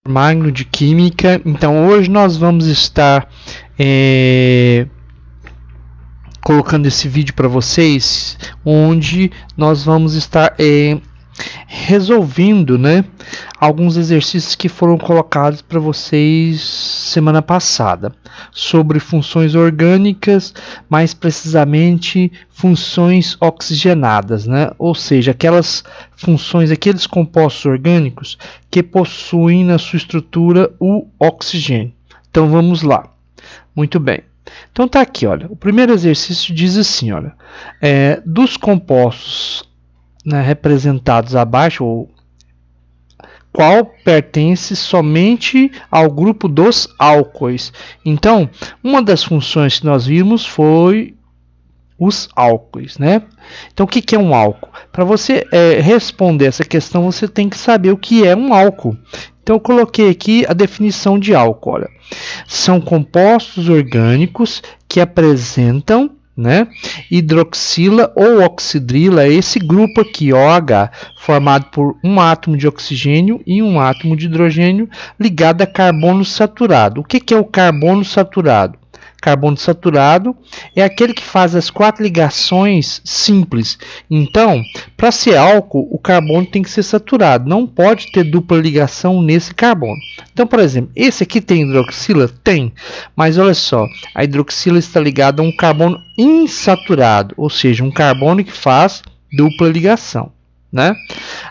Magno de Química. Então hoje nós vamos estar colocando esse vídeo para vocês, onde nós vamos estar resolvendo, né, alguns exercícios que foram colocados para vocês semana passada sobre funções orgânicas, mais precisamente funções oxigenadas, né? Ou seja, aquelas funções, aqueles compostos orgânicos que possuem na sua estrutura o oxigênio. Então vamos lá. Muito bem. Então tá aqui, olha. O primeiro exercício diz assim, olha, dos compostos, né, representados abaixo, qual pertence somente ao grupo dos álcoois. Então, uma das funções que nós vimos foi os álcoois, né? Então, o que é um álcool? Para você responder essa questão, você tem que saber o que é um álcool. Então, eu coloquei aqui a definição de álcool. Olha, são compostos orgânicos que apresentam, né, hidroxila ou oxidrila, esse grupo aqui, OH, formado por um átomo de oxigênio e um átomo de hidrogênio ligado a carbono saturado. O que é o carbono saturado? Carbono saturado é aquele que faz as 4 ligações simples. Então, para ser álcool, o carbono tem que ser saturado. Não pode ter dupla ligação nesse carbono. Então, por exemplo, esse aqui tem hidroxila? Tem. Mas olha só, a hidroxila está ligada a um carbono insaturado, ou seja, um carbono que faz dupla ligação, né?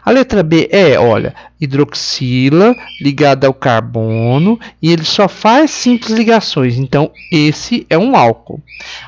A letra B olha, hidroxila ligada ao carbono e ele só faz simples ligações, então esse é um álcool.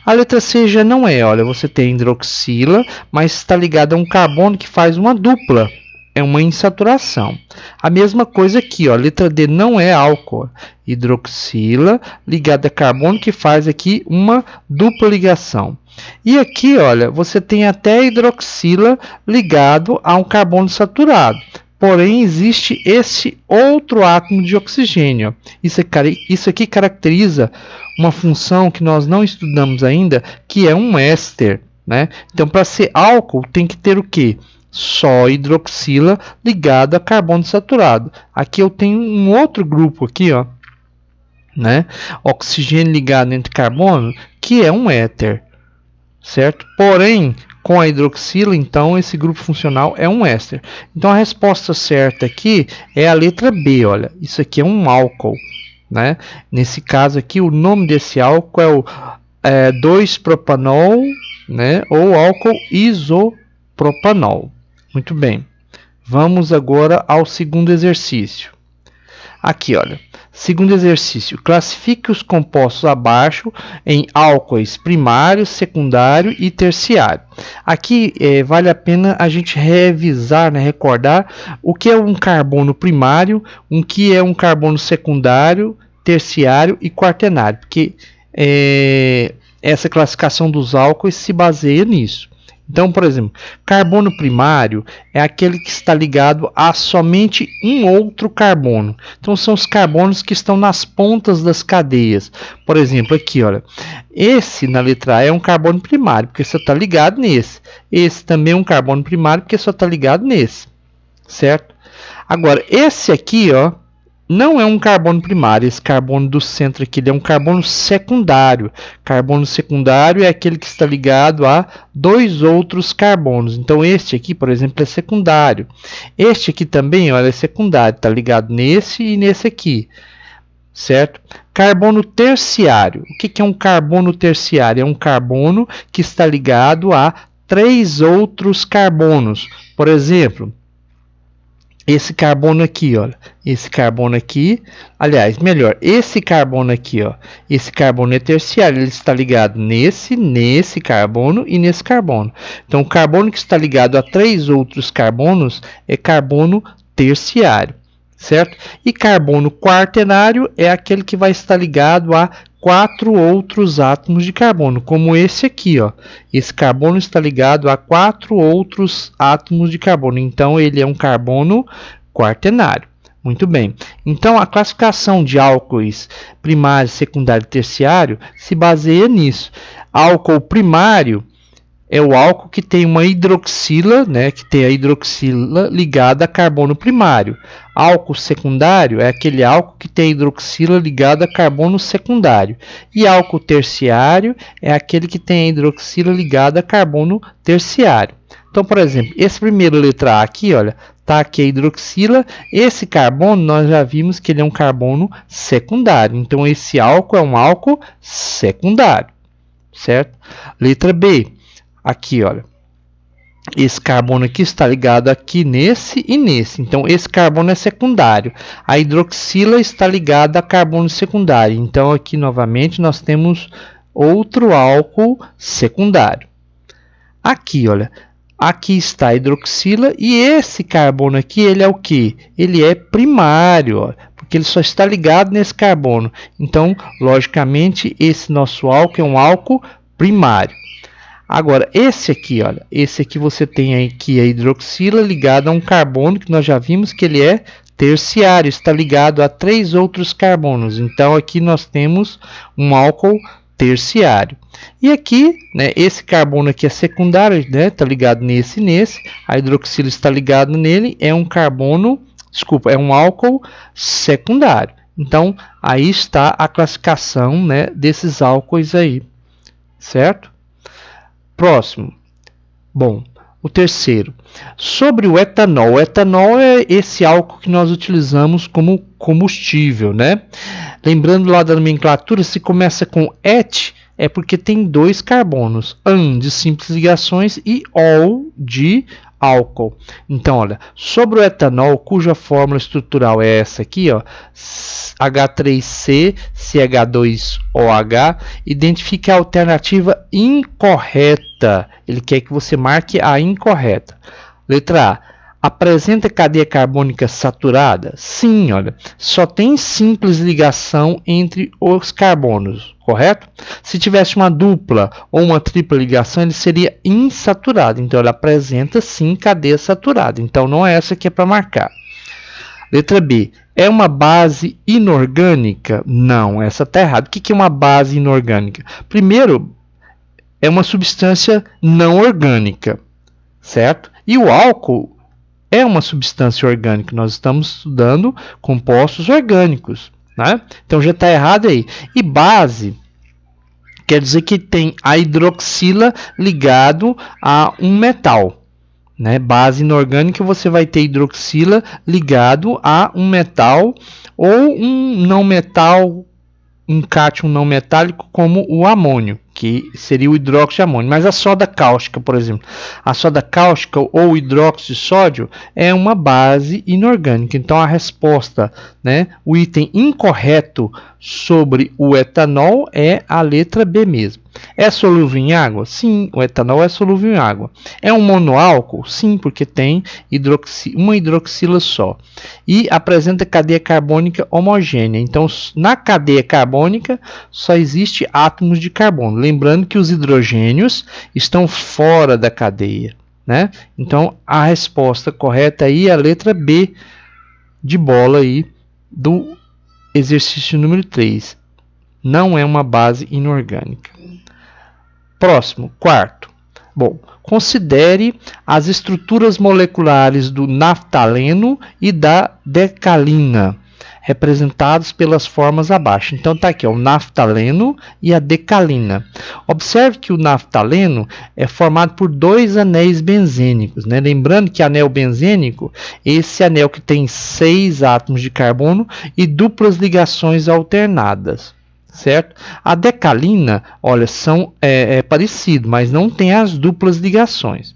A letra C já não olha, você tem hidroxila, mas está ligada a um carbono que faz uma dupla, é uma insaturação. A mesma coisa aqui, ó, a letra D não é álcool, hidroxila ligada a carbono que faz aqui uma dupla ligação. E aqui, olha, você tem até hidroxila ligado a um carbono saturado. Porém, existe esse outro átomo de oxigênio. Isso aqui caracteriza uma função que nós não estudamos ainda, que é um éster, né? Então, para ser álcool, tem que ter o quê? Só hidroxila ligado a carbono saturado. Aqui eu tenho um outro grupo aqui, ó, né? Oxigênio ligado entre carbono, que é um éter. Certo? Porém, com a hidroxila, então, esse grupo funcional é um éster. Então, a resposta certa aqui é a letra B. Olha, isso aqui é um álcool, né? Nesse caso aqui, o nome desse álcool é o 2-propanol, né? Ou álcool isopropanol. Muito bem. Vamos agora ao segundo exercício. Aqui, olha. Segundo exercício, classifique os compostos abaixo em álcoois primário, secundário e terciário. Aqui vale a pena a gente revisar, né, recordar o que é um carbono primário, o que é um carbono secundário, terciário e quaternário, porque essa classificação dos álcoois se baseia nisso. Então, por exemplo, carbono primário é aquele que está ligado a somente um outro carbono. Então, são os carbonos que estão nas pontas das cadeias. Por exemplo, aqui, olha, esse na letra A é um carbono primário, porque só está ligado nesse. Esse também é um carbono primário, porque só está ligado nesse. Certo? Agora, esse aqui, ó, não é um carbono primário. Esse carbono do centro aqui, ele é um carbono secundário. Carbono secundário é aquele que está ligado a 2 outros carbonos. Então, este aqui, por exemplo, é secundário. Este aqui também, olha, é secundário. Está ligado nesse e nesse aqui. Certo? Carbono terciário. O que é um carbono terciário? É um carbono que está ligado a 3 outros carbonos. Por exemplo, esse carbono aqui, olha, esse carbono aqui, aliás, melhor, esse carbono aqui, ó, esse carbono é terciário, ele está ligado nesse carbono e nesse carbono. Então, o carbono que está ligado a 3 outros carbonos é carbono terciário, certo? E carbono quaternário é aquele que vai estar ligado a 4 outros átomos de carbono, como esse aqui, ó. Esse carbono está ligado a 4 outros átomos de carbono, então ele é um carbono quaternário. Muito bem. Então, a classificação de álcoois primário, secundário e terciário se baseia nisso. Álcool primário é o álcool que tem uma hidroxila, né, que tem a hidroxila ligada a carbono primário. Álcool secundário é aquele álcool que tem a hidroxila ligada a carbono secundário. E álcool terciário é aquele que tem a hidroxila ligada a carbono terciário. Então, por exemplo, esse primeiro letra A aqui, olha, tá aqui a hidroxila. Esse carbono, nós já vimos que ele é um carbono secundário. Então, esse álcool é um álcool secundário, certo? Letra B. Aqui, olha, esse carbono aqui está ligado aqui nesse e nesse. Então, esse carbono é secundário. A hidroxila está ligada a carbono secundário. Então, aqui, novamente, nós temos outro álcool secundário. Aqui, olha, aqui está a hidroxila e esse carbono aqui, ele é o quê? Ele é primário, ó, porque ele só está ligado nesse carbono. Então, logicamente, esse nosso álcool é um álcool primário. Agora, esse aqui, olha, esse aqui você tem aqui a hidroxila ligada a um carbono que nós já vimos que ele é terciário, está ligado a 3 outros carbonos. Então, aqui nós temos um álcool terciário. E aqui, né, esse carbono aqui é secundário, né, está ligado nesse e nesse. A hidroxila está ligada nele, é um carbono, desculpa, é um álcool secundário. Então, aí está a classificação, né, desses álcoois aí, certo? Próximo. Bom, o terceiro. Sobre o etanol. O etanol é esse álcool que nós utilizamos como combustível, né? Lembrando lá da nomenclatura, se começa com et, é porque tem 2 carbonos. An de simples ligações e ol de álcool. Então, olha, sobre o etanol, cuja fórmula estrutural é essa aqui, ó, H3C, CH2OH, identifique a alternativa incorreta. Ele quer que você marque a incorreta. Letra A. Apresenta cadeia carbônica saturada? Sim, olha, só tem simples ligação entre os carbonos, correto? Se tivesse uma dupla ou uma tripla ligação, ele seria insaturado. Então, ele apresenta sim cadeia saturada. Então, não é essa que é para marcar. Letra B. É uma base inorgânica? Não, essa está errada. O que é uma base inorgânica? Primeiro, é uma substância não orgânica, certo? E o álcool é uma substância orgânica. Nós estamos estudando compostos orgânicos, né? Então já está errado aí. E base quer dizer que tem a hidroxila ligado a um metal, né? Base inorgânica, você vai ter hidroxila ligado a um metal ou um não metal, um cátion não metálico, como o amônio, que seria o hidróxido de amônio. Mas a soda cáustica, por exemplo, a soda cáustica ou o hidróxido de sódio é uma base inorgânica. Então a resposta, né, o item incorreto sobre o etanol é a letra B mesmo. É solúvel em água? Sim, o etanol é solúvel em água. É um monoálcool? Sim, porque tem uma hidroxila só. E apresenta cadeia carbônica homogênea. Então, na cadeia carbônica só existe átomos de carbono. Lembrando que os hidrogênios estão fora da cadeia, né? Então, a resposta correta aí é a letra B de bola aí do exercício número 3. Não é uma base inorgânica. Próximo, quarto. Bom, considere as estruturas moleculares do naftaleno e da decalina, representados pelas formas abaixo. Então tá aqui, ó, o naftaleno e a decalina. Observe que o naftaleno é formado por 2 anéis benzênicos, né? Lembrando que anel benzênico, esse anel que tem 6 átomos de carbono e duplas ligações alternadas, certo? A decalina, olha, é parecido, mas não tem as duplas ligações.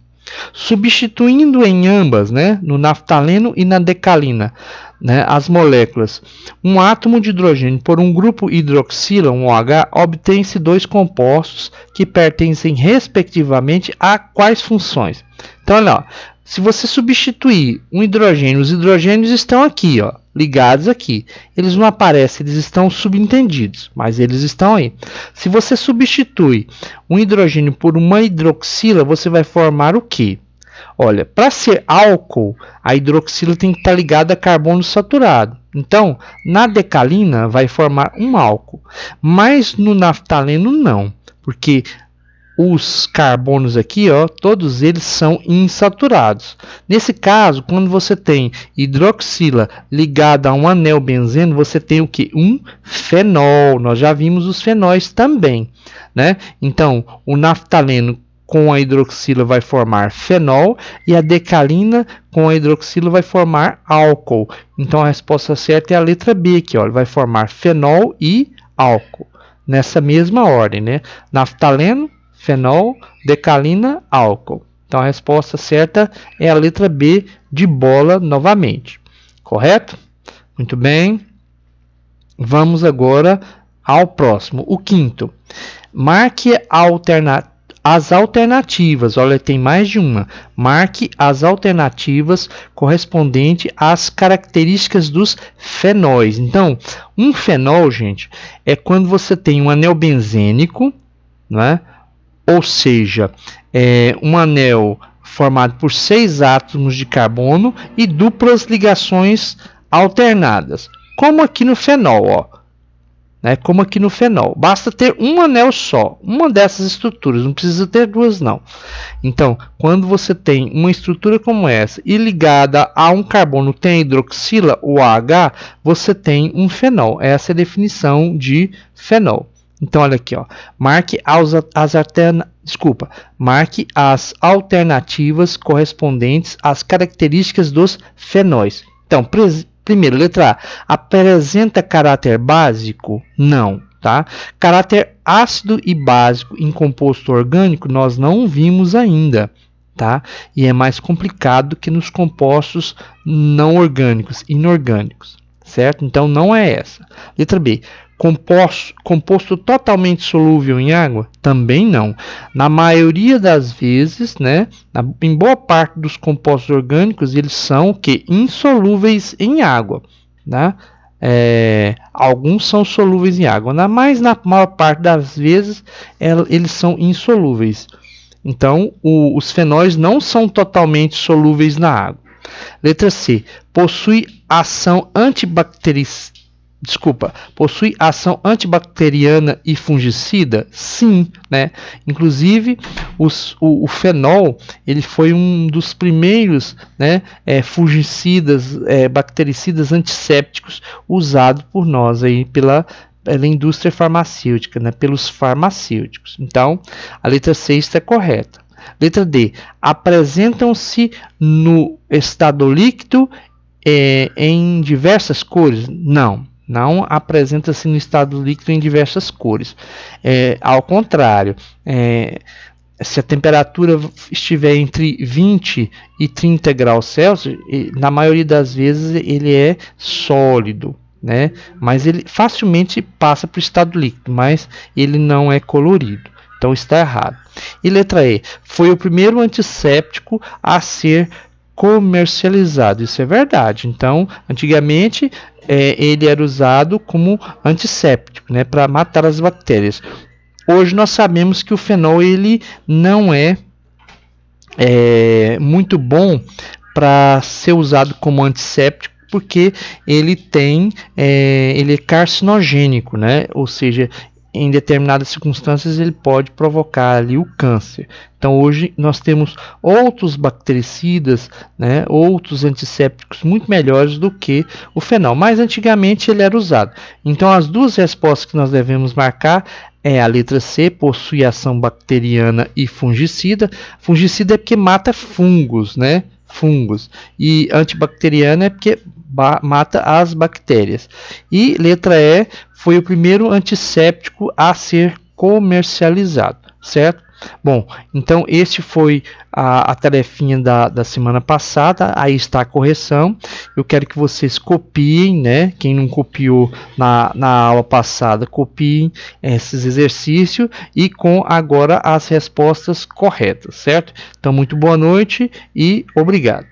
Substituindo em ambas, né, no naftaleno e na decalina, né, as moléculas, um átomo de hidrogênio por um grupo hidroxila, um OH, obtém-se 2 compostos que pertencem respectivamente a quais funções? Então, olha, ó, se você substituir um hidrogênio, os hidrogênios estão aqui, ó, ligados aqui. Eles não aparecem, eles estão subentendidos, mas eles estão aí. Se você substitui um hidrogênio por uma hidroxila, você vai formar o quê? Olha, para ser álcool, a hidroxila tem que estar ligada a carbono saturado. Então, na decalina vai formar um álcool, mas no naftaleno não, porque os carbonos aqui, ó, todos eles são insaturados. Nesse caso, quando você tem hidroxila ligada a um anel benzeno, você tem o que? Um fenol. Nós já vimos os fenóis também, né? Então, o naftaleno com a hidroxila vai formar fenol e a decalina com a hidroxila vai formar álcool. Então, a resposta certa é a letra B aqui, ó, vai formar fenol e álcool. Nessa mesma ordem, né? Naftaleno, fenol, decalina, álcool. Então a resposta certa é a letra B de bola novamente. Correto? Muito bem. Vamos agora ao próximo, o quinto. Marque as alternativas. Olha, tem mais de uma. Marque as alternativas correspondentes às características dos fenóis. Então, um fenol, gente, é quando você tem um anel benzênico, né? Ou seja, um anel formado por 6 átomos de carbono e duplas ligações alternadas, como aqui no fenol, ó, né? Como aqui no fenol, basta ter um anel só, uma dessas estruturas, não precisa ter duas não. Então, quando você tem uma estrutura como essa e ligada a um carbono tem a hidroxila, o AH, você tem um fenol. Essa é a definição de fenol. Então, olha aqui, ó. Marque as alternativas correspondentes às características dos fenóis. Então, primeiro, letra A. Apresenta caráter básico? Não, tá? Caráter ácido e básico em composto orgânico nós não vimos ainda, tá? E é mais complicado que nos compostos não orgânicos, inorgânicos, certo? Então, não é essa. Letra B. Composto totalmente solúvel em água? Também não. Na maioria das vezes, né, em boa parte dos compostos orgânicos, eles são insolúveis em água. Né? Alguns são solúveis em água, mas na maior parte das vezes eles são insolúveis. Então, os fenóis não são totalmente solúveis na água. Letra C. Possui ação antibacteriana e fungicida? Sim, né? Inclusive o fenol ele foi um dos primeiros, né, fungicidas, bactericidas antissépticos usado por nós aí pela indústria farmacêutica, né, pelos farmacêuticos. Então a letra C está correta. Letra D. Apresentam-se no estado líquido em diversas cores? Não apresenta-se no estado líquido em diversas cores. Ao contrário, se a temperatura estiver entre 20 e 30 graus Celsius, na maioria das vezes ele é sólido, né? Mas ele facilmente passa para o estado líquido, mas ele não é colorido. Então está errado. E letra E. Foi o primeiro antisséptico a ser comercializado. Isso é verdade. Então, antigamente ele era usado como antisséptico, né, para matar as bactérias. Hoje nós sabemos que o fenol ele não é muito bom para ser usado como antisséptico, porque ele é carcinogênico, né? Ou seja, em determinadas circunstâncias ele pode provocar ali o câncer. Então hoje nós temos outros bactericidas, né, outros antissépticos muito melhores do que o fenol, mas antigamente ele era usado. Então as duas respostas que nós devemos marcar é a letra C, possui ação bacteriana e fungicida. Fungicida é porque mata fungos, né? Fungos. E antibacteriana é porque mata as bactérias. E letra E, foi o primeiro antisséptico a ser comercializado, certo? Bom, então esse foi a tarefinha da semana passada. Aí está a correção. Eu quero que vocês copiem, né? Quem não copiou na aula passada, copiem esses exercícios e com agora as respostas corretas, certo? Então, muito boa noite e obrigado.